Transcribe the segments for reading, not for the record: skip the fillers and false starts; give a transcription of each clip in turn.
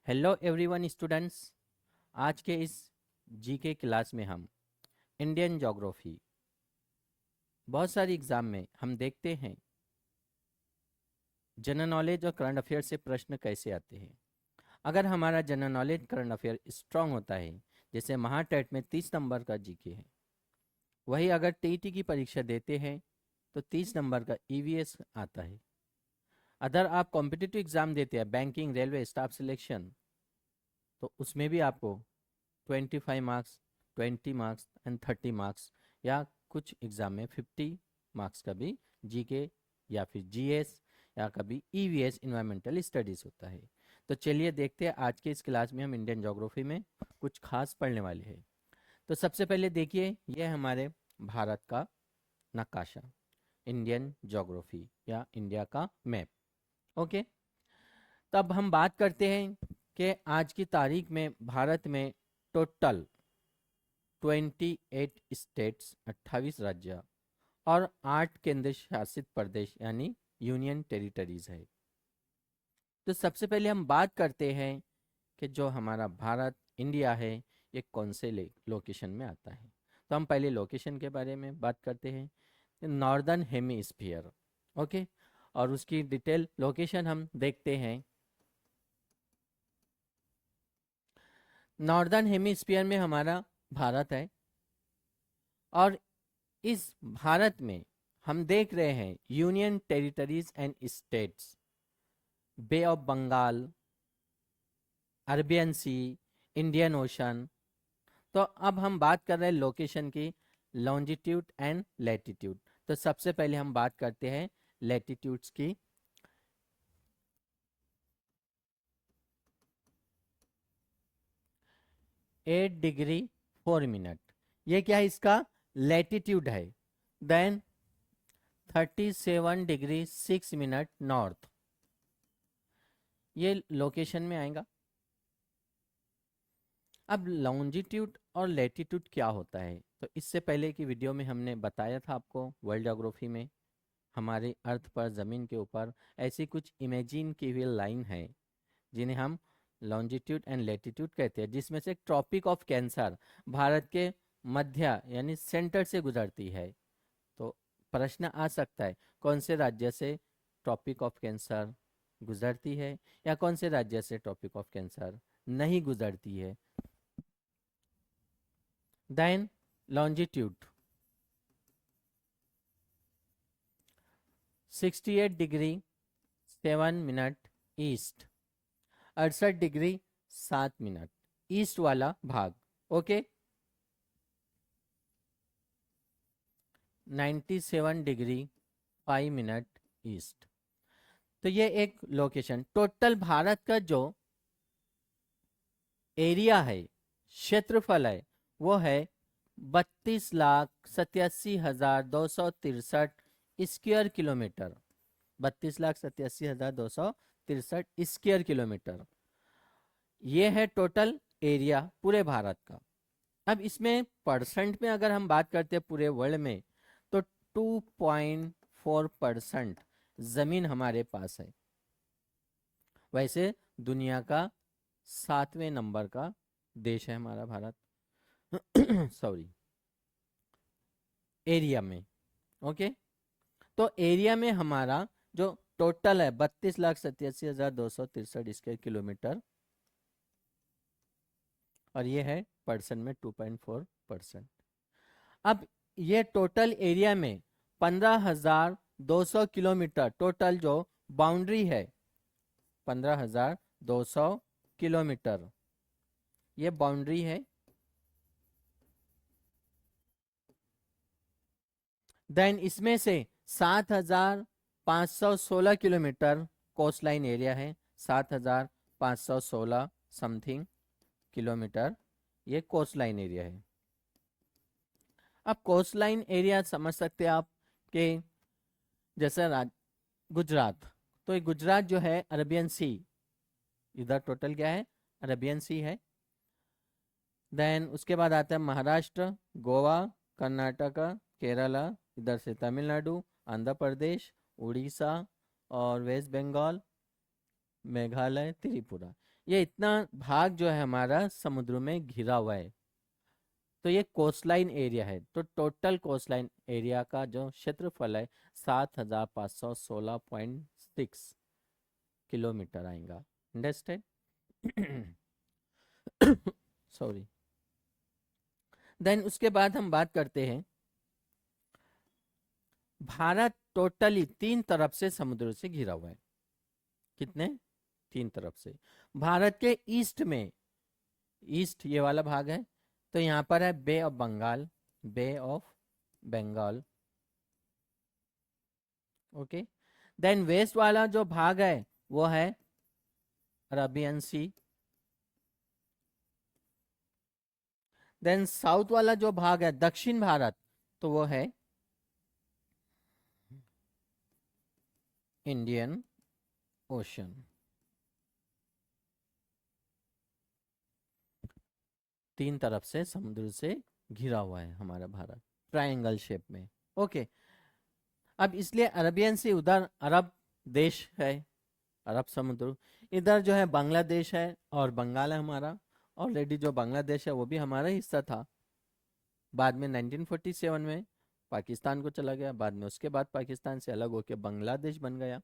Hello everyone students. आज के इस जीके क्लास में हम इंडियन ज्योग्राफी, बहुत सारी एग्जाम में हम देखते हैं जनरल नॉलेज और करंट अफेयर से प्रश्न कैसे आते हैं। अगर हमारा general knowledge current affair strong होता है, जैसे महाटेट में 30 नंबर का जीके है, वही अगर टीईटी की परीक्षा देते हैं तो 30 नंबर का ईवीएस आता है। अगर आप कॉम्पिटिटिव एग्जाम देते हैं, बैंकिंग, रेलवे, स्टाफ सिलेक्शन, तो उसमें भी आपको 25 मार्क्स, 20 मार्क्स एंड 30 मार्क्स, या कुछ एग्जाम में 50 मार्क्स का भी जीके या फिर जीएस या कभी ईवीएस इन्वायरमेंटल स्टडीज होता है। तो चलिए देखते हैं आज के इस क्लास में हम इंडियन ज्योग्राफी में कुछ खास पढ़ने वाले हैं। तो सबसे पहले देखिए, यह हमारे भारत का नक्काशा, इंडियन ज्योग्राफी या इंडिया का मैप। ओके, तब हम बात करते हैं कि आज की तारीख में भारत में टोटल 28 स्टेट्स, 28 राज्य और 8 केंद्र शासित प्रदेश यानी यूनियन टेरिटरीज है। तो सबसे पहले हम बात करते हैं कि जो हमारा भारत इंडिया है ये कौन से लोकेशन में आता है। तो हम पहले लोकेशन के बारे में बात करते हैं, नॉर्दर्न हेमिस्फीयर। ओके, और उसकी डिटेल लोकेशन हम देखते हैं। नॉर्दर्न हेमिस्फीयर में हमारा भारत है, और इस भारत में हम देख रहे हैं union territories and states, bay of Bengal, Arabian Sea, Indian Ocean. तो अब हम बात कर रहे हैं लोकेशन की, लॉन्जिट्यूड एंड लैटिट्यूड। तो सबसे पहले हम बात करते हैं लैटिट्यूड्स की। 8 डिग्री 4 मिनट, ये क्या है, इसका लैटिट्यूड है। देन 37 डिग्री 6 मिनट नॉर्थ, ये लोकेशन में आएगा। अब लॉन्जिट्यूड और लैटिट्यूड क्या होता है, तो इससे पहले की वीडियो में हमने बताया था आपको, वर्ल्ड ज्योग्राफी में हमारे अर्थ पर, ज़मीन के ऊपर ऐसी कुछ इमेजिन की हुई लाइन है जिन्हें हम लॉन्जिट्यूड एंड लैटिट्यूड कहते हैं, जिसमें से ट्रॉपिक ऑफ कैंसर भारत के मध्य यानी सेंटर से गुजरती है। तो प्रश्न आ सकता है कौन से राज्य से ट्रॉपिक ऑफ कैंसर गुजरती है या कौन से राज्य से ट्रॉपिक ऑफ कैंसर नहीं गुजरती है। Then longitude 68 degree 7 minute east, 68 degree 7 minute east वाला भाग। Okay, 97 degree 5 minute east. तो ये एक लोकेशन, टोटल भारत का जो एरिया है, क्षेत्रफल है, वो है 32,87,263 स्क्वायर किलोमीटर। 32,87,263 स्क्वायर किलोमीटर, ये है टोटल एरिया पूरे भारत का। अब इसमें परसेंट में अगर हम बात करते हैं पूरे वर्ल्ड में, तो 2.4% जमीन हमारे पास है। वैसे दुनिया का 7वें नंबर का देश है हमारा भारत सॉरी, एरिया में। ओके, तो एरिया में हमारा जो टोटल है 32,87,263 स्क्वायर किलोमीटर, और ये है पर्सन में 2.4%। अब ये टोटल एरिया में 15,200 किलोमीटर टोटल जो बाउंड्री है, 15,200 किलोमीटर ये बाउंड्री है। देन इसमें से 7,516 किलोमीटर कोस्ट लाइन एरिया है, 7,516 समथिंग किलोमीटर ये कोस्ट लाइन एरिया है। अब कोस्ट लाइन एरिया समझ सकते हैं आप कि जैसे गुजरात, तो ये गुजरात जो है अरबियन सी, इधर टोटल क्या है, अरबियन सी है। देन उसके बाद आता है महाराष्ट्र, गोवा, कर्नाटका, केरला, इधर से तमिलनाडु, आंध्र प्रदेश, उड़ीसा और वेस्ट बंगाल, मेघालय, त्रिपुरा। ये इतना भाग जो है हमारा समुद्र में घिरा हुआ है। तो ये कोस्टलाइन एरिया है। तो टोटल कोस्टलाइन एरिया का जो क्षेत्रफल है 7516.6 किलोमीटर आएगा। अंडरस्टैंड? सॉरी। देन उसके बाद हम बात करते हैं, भारत टोटली 3 तरफ से समुद्र से घिरा हुआ है। कितने? 3 तरफ से। भारत के ईस्ट में, ईस्ट ये वाला भाग है, तो यहाँ पर है bay of Bengal, bay of Bengal. Okay. Then west वाला जो भाग है वो है अरबियन सी। देन साउथ वाला जो भाग है दक्षिण भारत, तो वो है इंडियन ओशन। तीन तरफ से समुद्र से घिरा हुआ है हमारा भारत, ट्रायंगल शेप में। ओके। अब इसलिए अरबियन सी उधर अरब देश है, अरब समुद्र। इधर जो है बांग्लादेश है और बंगाल है हमारा। ऑलरेडी जो बांग्लादेश है वो भी हमारा हिस्सा था। बाद में 1947 में पाकिस्तान को चला गया, बाद में उसके बाद पाकिस्तान से अलग होकर बांग्लादेश बन गया।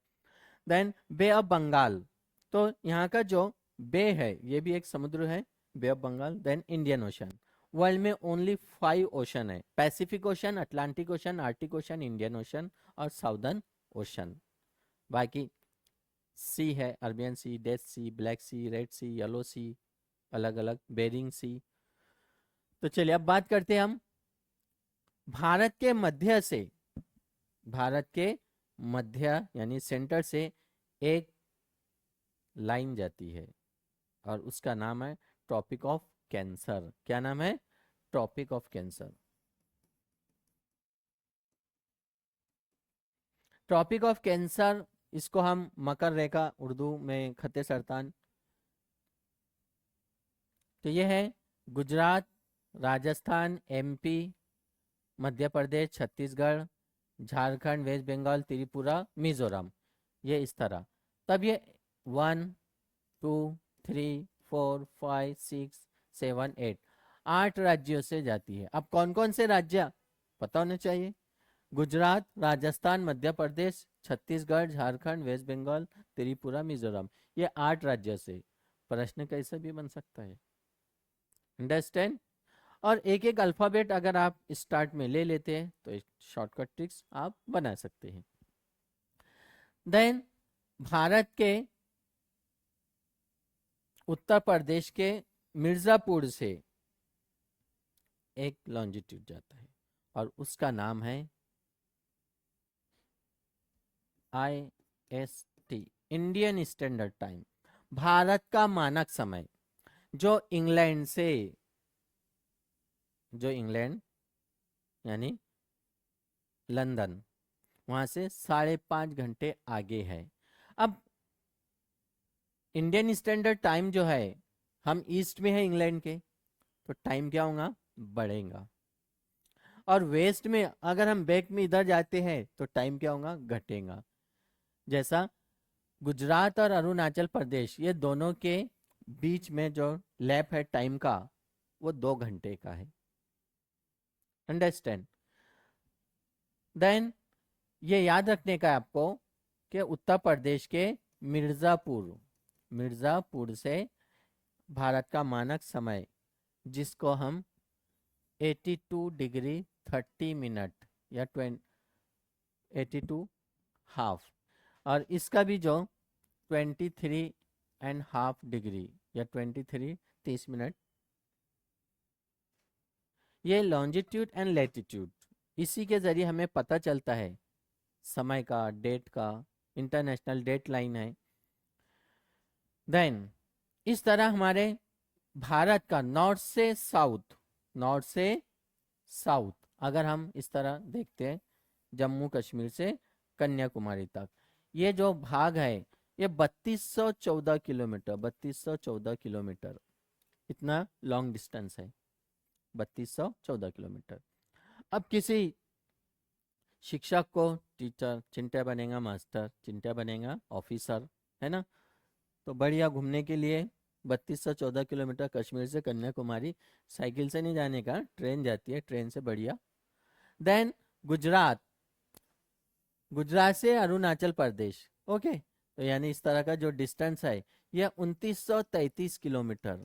देन बे ऑफ बंगाल, तो यहाँ का जो बे है ये भी एक समुद्र है, bay of Bengal. Then Indian Ocean. World में ओनली 5 ओशन है, Pacific Ocean, Atlantic Ocean, Arctic Ocean, Indian Ocean और साउदर्न ओशन। बाकी सी है Arabian Sea, Dead Sea, Black Sea, Red Sea, Yellow Sea, अलग अलग, बेरिंग सी। तो चलिए अब बात करते हैं हम भारत के मध्य से, भारत के मध्य यानी सेंटर से एक लाइन जाती है और उसका नाम है ट्रॉपिक ऑफ कैंसर। क्या नाम है? Tropic of Cancer. Tropic of Cancer, इसको हम मकर रेखा, उर्दू में खत्ते सरतान। तो यह है गुजरात, राजस्थान, एमपी, मध्य प्रदेश, छत्तीसगढ़, झारखंड, वेस्ट बंगाल, त्रिपुरा, मिजोरम, ये इस तरह। तब ये 1 2 3 4 5 6 7 8 8 राज्यों से जाती है। अब कौन कौन से राज्य पता होने चाहिए? गुजरात, राजस्थान, मध्य प्रदेश, छत्तीसगढ़, झारखंड, वेस्ट बंगाल, त्रिपुरा, मिजोरम, ये 8 राज्यों से। प्रश्न कैसे भी बन सकता है। अंडरस्टैंड? और एक एक अल्फ़ाबेट अगर आप स्टार्ट में ले लेते हैं तो एक शॉर्टकट ट्रिक्स आप बना सकते हैं। देन भारत के उत्तर प्रदेश के मिर्जापुर से एक लॉन्जिट्यूड जाता है और उसका नाम है IST, Indian standard time, Bharat का मानक समय। जो इंग्लैंड से, जो इंग्लैंड यानी लंदन, वहां से 5.5 घंटे आगे है। अब इंडियन स्टैंडर्ड टाइम जो है, हम ईस्ट में है इंग्लैंड के, तो टाइम क्या होगा? बढ़ेगा। और वेस्ट में अगर हम बैक में इधर जाते हैं तो टाइम क्या होगा? घटेगा। जैसा गुजरात और अरुणाचल प्रदेश, ये दोनों के बीच में जो लैप है टाइम का, वो 2 घंटे का है। अंडरस्टैंड? देन ये याद रखने का है आपको कि उत्तर प्रदेश के मिर्ज़ापुर, मिर्ज़ापुर से भारत का मानक समय, जिसको हम 82 डिग्री 30 मिनट या 82 हाफ, और इसका भी जो 23.5 डिग्री या 23 30 मिनट, ये लॉन्जिट्यूड एंड लैटिट्यूड, इसी के ज़रिए हमें पता चलता है समय का, डेट का, इंटरनेशनल डेट लाइन है। देन इस तरह हमारे भारत का नॉर्थ से साउथ, नॉर्थ से साउथ अगर हम इस तरह देखते हैं, जम्मू कश्मीर से कन्याकुमारी तक, ये जो भाग है ये 3214 किलोमीटर, 3214 किलोमीटर, इतना लॉन्ग डिस्टेंस है, 3214 किलोमीटर। अब किसी शिक्षक को टीचर, चिंट्या बनेगा मास्टर, चिंट्या बनेगा ऑफिसर, है ना? तो बढ़िया घूमने के लिए 3214 किलोमीटर कश्मीर से कन्याकुमारी। साइकिल से नहीं जाने का, ट्रेन जाती है, ट्रेन से बढ़िया। देन गुजरात, गुजरात से अरुणाचल प्रदेश। ओके, तो यानी इस तरह का जो डिस्टेंस है यह 2933 किलोमीटर।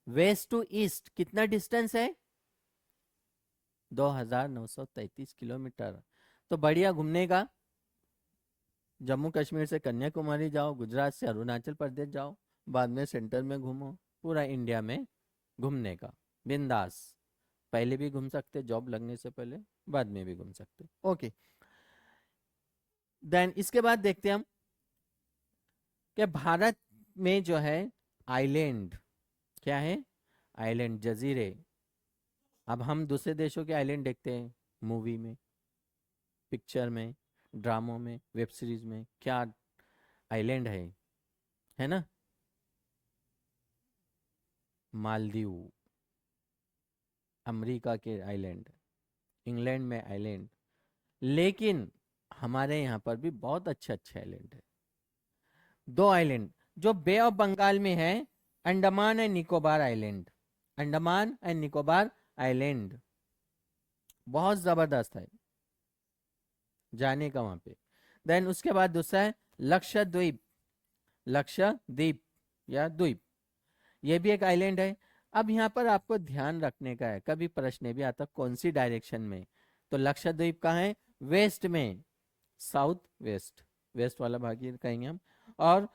वेस्ट टू ईस्ट कितना डिस्टेंस है? 2933 किलोमीटर। तो बढ़िया घूमने का, जम्मू कश्मीर से कन्याकुमारी जाओ, गुजरात से अरुणाचल प्रदेश जाओ, बाद में सेंटर में घूमो, पूरा इंडिया में घूमने का बिंदास। पहले भी घूम सकते, जॉब लगने से पहले, बाद में भी घूम सकते। ओके, देन इसके बाद देखते हैं हम कि भारत में जो है आइलैंड क्या है? आइलैंड, जजीरे। अब हम दूसरे देशों के आइलैंड देखते हैं मूवी में, पिक्चर में, ड्रामों में, वेब सीरीज में, क्या आइलैंड है ना? मालदीव, अमेरिका के आइलैंड, इंग्लैंड में आइलैंड। लेकिन हमारे यहाँ पर भी बहुत अच्छे अच्छे आइलैंड है। दो आइलैंड जो बे ऑफ बंगाल में है, Andaman and Nicobar island. Andaman and Nicobar island बहुत जबरदस्त है जाने का वहां पे। देन उसके बाद दूसरा है लक्षद्वीप। लक्षद्वीप या द्वीप, ये भी एक आइलैंड है। अब यहाँ पर आपको ध्यान रखने का है, कभी प्रश्न भी आता कौन सी डायरेक्शन में। तो लक्षद्वीप कहाँ है? वेस्ट में, साउथ वेस्ट, वेस्ट वाला भाग ये कहेंगे हम। और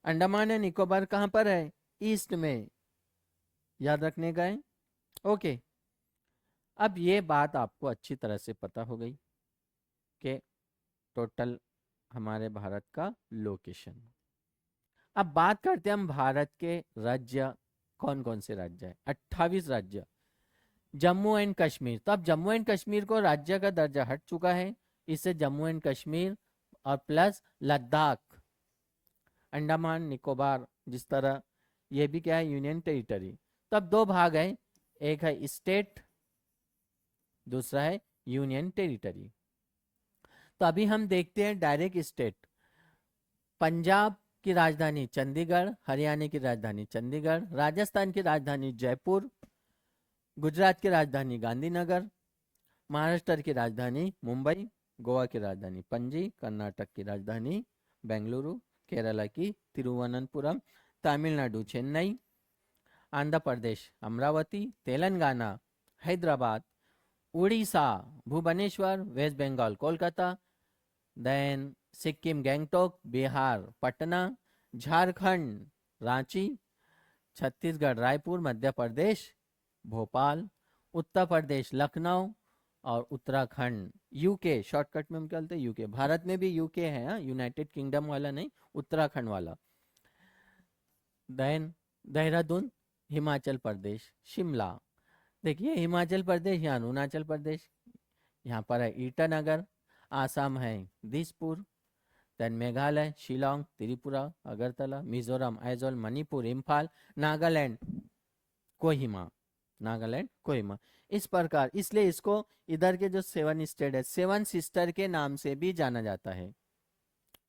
अंडमान एंड निकोबार कहाँ पर है? ईस्ट में, याद रखने का है। ओके, अब ये बात आपको अच्छी तरह से पता हो गई कि टोटल हमारे भारत का लोकेशन। अब बात करते हैं हम भारत के राज्य, कौन कौन से राज्य है? 28 राज्य। जम्मू एंड कश्मीर, तो अब जम्मू एंड कश्मीर को राज्य का दर्जा हट चुका है, इससे जम्मू एंड कश्मीर और प्लस लद्दाख, अंडमान निकोबार, जिस तरह ये भी क्या है? Union territory. तो अब दो भाग है, एक है स्टेट, दूसरा है यूनियन टेरिटरी। तो अभी हम देखते हैं डायरेक्ट स्टेट। पंजाब की राजधानी चंडीगढ़, हरियाणा की राजधानी चंडीगढ़, राजस्थान की राजधानी जयपुर, गुजरात की राजधानी गांधीनगर, महाराष्ट्र की राजधानी मुंबई, गोवा की राजधानी पणजी, कर्नाटक की राजधानी बेंगलुरु, केरला की तिरुवनंतपुरम, तमिलनाडु चेन्नई, आंध्र प्रदेश अमरावती, तेलंगाना हैदराबाद, उड़ीसा भुवनेश्वर, वेस्ट बंगाल कोलकाता, देन सिक्किम गैंगटोक, बिहार पटना, झारखंड रांची, छत्तीसगढ़ रायपुर, मध्य प्रदेश भोपाल, उत्तर प्रदेश लखनऊ, और उत्तराखंड यूके, शॉर्टकट में हम क्या बोलते हैं? यूके। भारत में भी यूके है, यूनाइटेड किंगडम वाला नहीं, उत्तराखंड वाला। देन देहरादून हिमाचल प्रदेश, शिमला, देखिए हिमाचल प्रदेश, यहाँ अरुणाचल प्रदेश, यहाँ पर है ईटानगर, आसाम है दिसपुर, देन मेघालय शिलोंग, त्रिपुरा अगरतला, मिजोरम आइजोल, मणिपुर इम्फाल, नागालैंड कोहिमा, नागालैंड कोहिमा। इस प्रकार, इसलिए इसको इधर के जो 7 स्टेट है, 7 सिस्टर के नाम से भी जाना जाता है।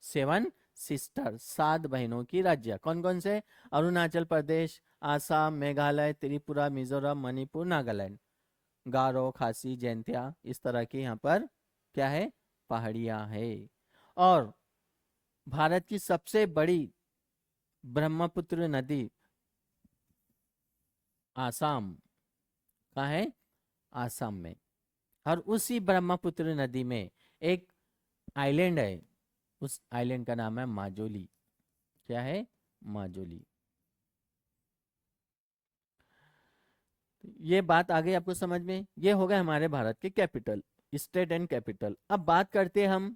7 सिस्टर, 7 बहनों की राज्य कौन कौन से? अरुणाचल प्रदेश, आसाम, मेघालय, त्रिपुरा, मिजोरम, मणिपुर, नागालैंड। गारो, खासी, जैंतिया, इस तरह की यहाँ पर क्या है? पहाड़ियां है। और भारत की सबसे बड़ी ब्रह्मपुत्र नदी आसाम का है, आसाम में। और उसी ब्रह्मपुत्र नदी में एक आइलैंड है, उस आइलैंड का नाम है माजुली। क्या है? माजुली। ये बात आ गई आपको समझ में? ये हो गए हमारे भारत के कैपिटल, स्टेट एंड कैपिटल। अब बात करते हैं हम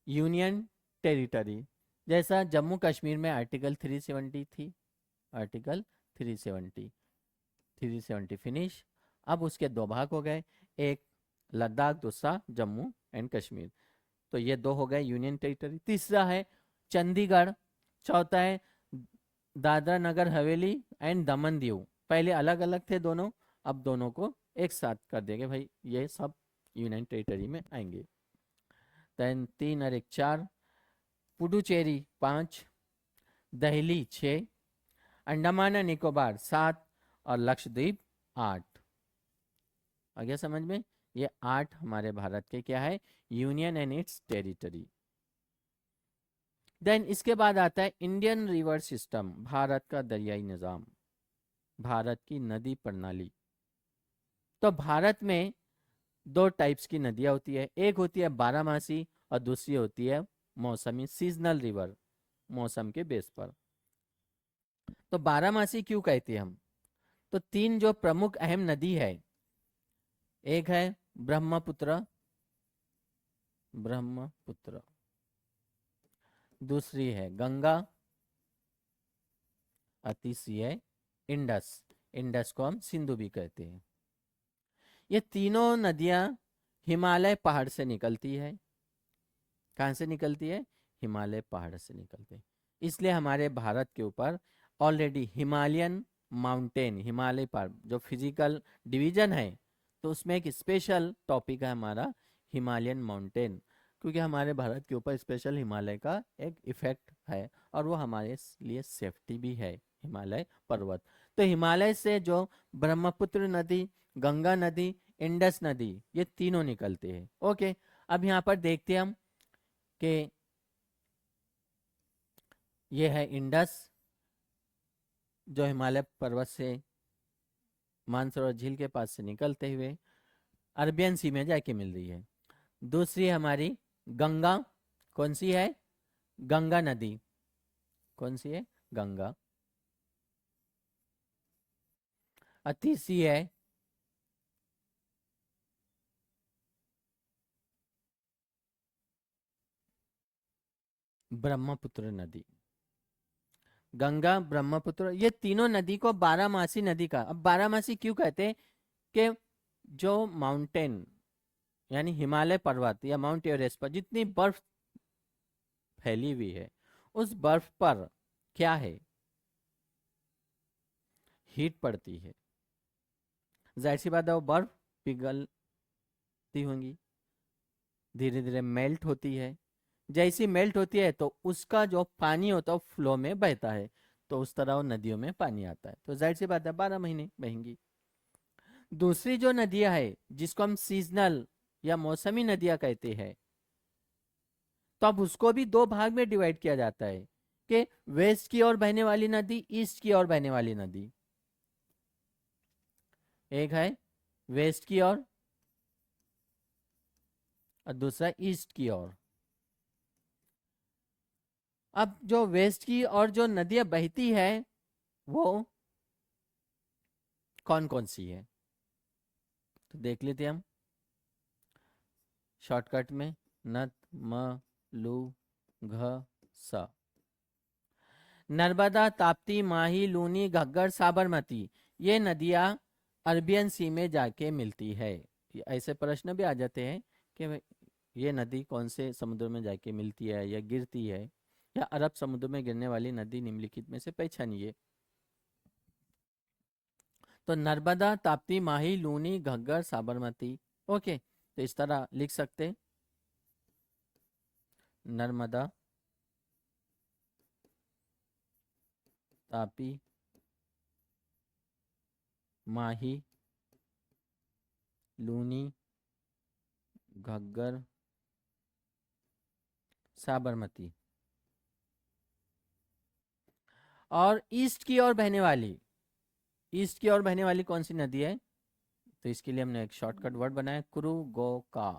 यूनियन टेरिटरी। जैसा जम्मू कश्मीर में आर्टिकल 370 थी, आर्टिकल 370, 370 फिनिश। अब उसके दो भाग हो गए, एक लद्दाख, दूसरा जम्मू एंड कश्मीर। तो ये दो हो गए यूनियन टेरिटरी। तीसरा है चंडीगढ़, चौथा है दादरा नगर हवेली एंड दमन दीव। पहले अलग अलग थे दोनों, अब दोनों को एक साथ कर देंगे भाई, ये सब यूनियन टेरिटरी में आएंगे। देन 3 और 1 4, पुडुचेरी 5, दहली 6, अंडमान एंड निकोबार 7 और लक्षद्वीप 8। आ गया समझ में? ये 8 हमारे भारत के क्या है, union and its territory. Then इसके बाद आता है इंडियन रिवर सिस्टम, भारत का दरियाई निजाम, भारत की नदी प्रणाली। तो भारत में दो टाइप्स की नदियां होती है, एक होती है बारहमासी और दूसरी होती है मौसमी, सीजनल रिवर, मौसम के बेस पर। तो बारहमासी क्यों कहते हैं हम? तो 3 जो प्रमुख अहम नदी है, एक है ब्रह्मपुत्र, ब्रह्मपुत्र, दूसरी है गंगा और तीसरी है इंडस, इंडस को हम सिंधु भी कहते हैं। ये तीनों नदियां हिमालय पहाड़ से निकलती है। कहाँ से निकलती है? हिमालय पहाड़ से निकलते हैं। इसलिए हमारे भारत के ऊपर ऑलरेडी हिमालयन माउंटेन, हिमालय पहाड़ जो फिजिकल डिवीजन है, तो उसमें एक स्पेशल टॉपिक है हमारा हिमालयन माउंटेन, क्योंकि हमारे भारत के ऊपर स्पेशल हिमालय का एक इफेक्ट है और वो हमारे लिए सेफ्टी भी है, हिमालय पर्वत। तो हिमालय से जो ब्रह्मपुत्र नदी, गंगा नदी, इंडस नदी, ये तीनों निकलते हैं। ओके, अब यहाँ पर देखते हैं हम कि ये है इंडस जो हिमालय पर्वत से मानसरोवर झील के पास से निकलते हुए अरबियन सी में जाके मिल रही है। दूसरी हमारी गंगा, कौन सी है? गंगा नदी, कौन सी है? गंगा। और तीसरी है ब्रह्मपुत्र नदी। गंगा, ब्रह्मपुत्र, ये तीनों नदी को बारहमासी नदी का। अब बारहमासी क्यों कहते हैं? कि जो माउंटेन यानी हिमालय पर्वत या माउंट एवरेस्ट पर जितनी बर्फ फैली हुई है, उस बर्फ पर क्या है, हीट पड़ती है। जाहिर सी बात है वो बर्फ पिघलती होंगी, धीरे धीरे मेल्ट होती है। जैसी मेल्ट होती है तो उसका जो पानी होता है वो फ्लो में बहता है, तो उस तरह वो नदियों में पानी आता है, तो जाहिर सी बात है 12 महीने बहेंगी। दूसरी जो नदियां है जिसको हम सीजनल या मौसमी नदियां कहते हैं, तो अब उसको भी दो भाग में डिवाइड किया जाता है कि वेस्ट की ओर बहने वाली नदी, ईस्ट की ओर बहने वाली नदी। एक है वेस्ट की ओर और दूसरा ईस्ट की ओर। अब जो वेस्ट की ओर जो नदियां बहती है वो कौन कौन सी है, तो देख लेते हैं हम शॉर्टकट में। नत, म, लू, घ, स। नर्मदा, ताप्ती, माही, लूनी, घग्गर, साबरमती, ये नदियां अरबियन सी में जाके मिलती है। ऐसे प्रश्न भी आ जाते हैं कि ये नदी कौन से समुद्र में जाके मिलती है या गिरती है, या अरब समुद्र में गिरने वाली नदी निम्नलिखित में से पहचानिए। तो नर्मदा, ताप्ती, माही, लूनी, घग्गर, साबरमती। ओके, तो इस तरह लिख सकते, नर्मदा, तापी, माही, लूनी, घग्गर, साबरमती। और ईस्ट की ओर बहने वाली, ईस्ट की ओर बहने वाली कौन सी नदी है? तो इसके लिए हमने एक शॉर्टकट वर्ड बनाया, कुरु गो का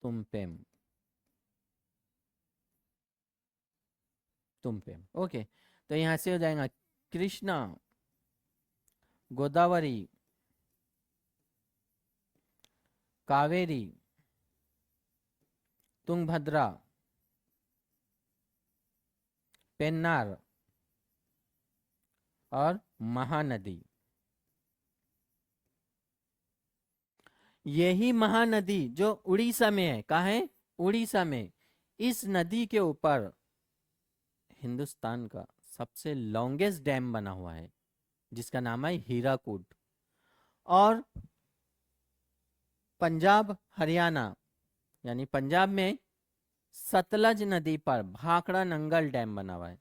तुम्पेम, तुम्पेम। ओके, तो यहां से हो जाएगा कृष्णा, गोदावरी, कावेरी, तुंगभद्रा, पेन्नार और महानदी। यही महानदी जो उड़ीसा में है, कहाँ है? उड़ीसा में। इस नदी के ऊपर हिंदुस्तान का सबसे लॉन्गेस्ट डैम बना हुआ है जिसका नाम है हीराकूद। और पंजाब, हरियाणा यानी पंजाब में सतलज नदी पर भाखड़ा नंगल डैम बना हुआ है।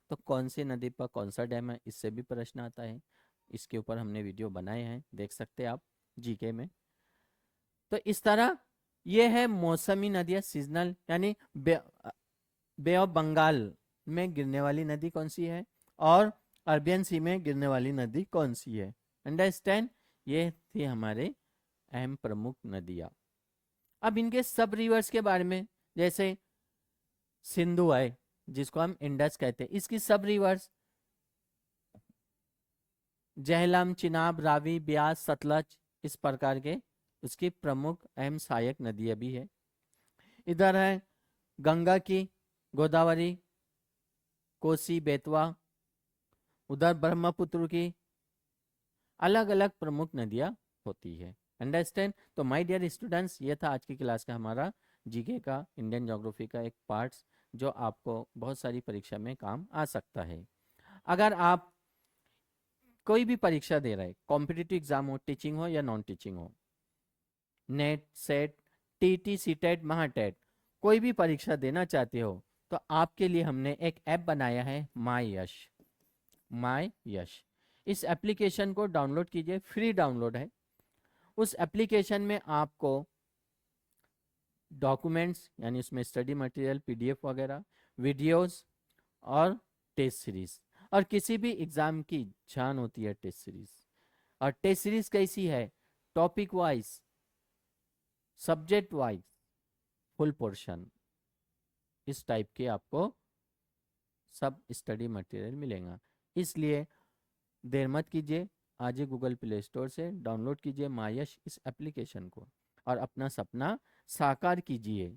तो कौन सी नदी पर कौन सा डैम है, इससे भी प्रश्न आता है। इसके ऊपर हमने वीडियो बनाए हैं, देख सकते हैं आप जीके में। तो इस तरह ये है मौसमी नदियाँ, सीजनल, यानी बे ऑफ बंगाल में गिरने वाली नदी कौन सी है और अरबियन सी में गिरने वाली नदी कौन सी है। अंडरस्टैंड, ये थी हमारे अहम प्रमुख नदियाँ। अब इनके सब रिवर्स के बारे में, जैसे सिंधु है जिसको हम इंडस कहते हैं, इसकी सब रिवर्स झेलम, चिनाब, रावी, ब्यास, सतलज, इस प्रकार के उसकी प्रमुख अहम सहायक नदियां भी है। इधर है गंगा की, गोदावरी, कोसी, बेतवा, उधर ब्रह्मपुत्र की, अलग अलग प्रमुख नदियां होती है। अंडरस्टैंड। तो माय डियर स्टूडेंट्स, ये था आज की क्लास का हमारा जीके का, इंडियन ज्योग्राफी का एक पार्ट्स जो आपको बहुत सारी परीक्षा में काम आ सकता है। अगर आप कोई भी परीक्षा दे रहे, कॉम्पिटिटिव एग्जाम हो, टीचिंग हो या नॉन टीचिंग हो, net, set, TT, CTET, Mahatet, कोई भी परीक्षा देना चाहते हो, तो आपके लिए हमने एक ऐप बनाया है, माय यश। माय यश, इस एप्लीकेशन को डाउनलोड कीजिए, फ्री डाउनलोड है। उस एप्लीकेशन में आपको डॉक्यूमेंट्स, यानी उसमें स्टडी मटेरियल, पीडीएफ वगैरह, वीडियोस और टेस्ट सीरीज, और किसी भी एग्जाम की जान होती है टेस्ट सीरीज। और टेस्ट सीरीज कैसी है, topic wise, subject wise, full portion, इस टाइप के आपको सब स्टडी मटेरियल मिलेगा। इसलिए देर मत कीजिए, आज ही गूगल प्ले स्टोर से डाउनलोड कीजिए मायश इस एप्लीकेशन को और अपना सपना साकार कीजिए।